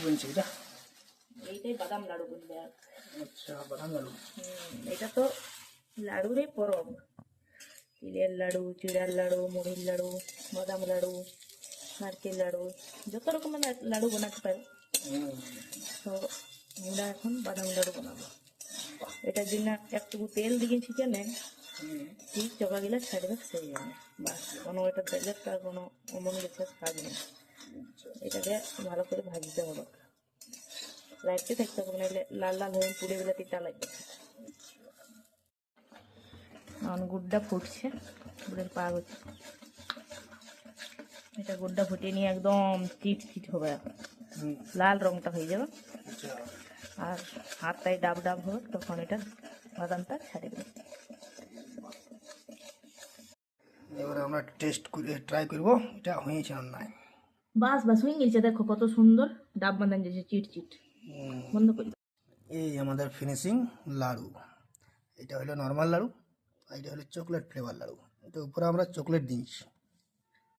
বলছি এটা? এইটাই বাদাম লাড়ু বলবে। আচ্ছা, বাদাম লাড়ু। এটা তো লাড়ুরই পরব। তিলের লাড়ু, চিড়ার লাড়ু, মুড়ির লাড়ু, বাদাম লাড়ু, নারকেল লাড়ু, যত রকমের লাড়ু বানাতে পারে। তো আমরা এখন বাদাম লাড়ু বানাবো। এটার জন্য একটু তেল দিয়েছি কেন, ঠিক চকাগুলো ছাড়বে সেই জন্য। বাস, কোনো এটা তেলের তার কোনো অমন বিশেষ কাজ নেই। এটাকে ভালো করে ভাজতে হবে, লাইটতে থাকতে হবে, নাহলে লাল লাল হয়ে পুড়ে গেলে তিতা লাগবে। এখন গুড়টা ফুটছে, গুড়ের পাক হচ্ছে। এটা গুড়টা ফুটিয়ে নিয়ে একদম চিট চিট হবে, লাল রঙটা হয়ে যাবে। আর হাতটাই ডাব ডাব হবে, তখন এটা বাদামটা ছাড়িয়ে দেবে। এবারে আমরা টেস্ট করে ট্রাই করব এটা হয়েছে না নাই। বাস বাস হয়ে গেছে, দেখো কত সুন্দর ডাব বাদাম যাচ্ছে চিট চিট। বন্ধ করি। এই আমাদের ফিনিশিং লাড়ু। এটা হলো নর্মাল লাড়ু, আর এটা হলো চকলেট ফ্লেভার লাড়ু। এটা উপরে আমরা চকলেট দিয়েছি।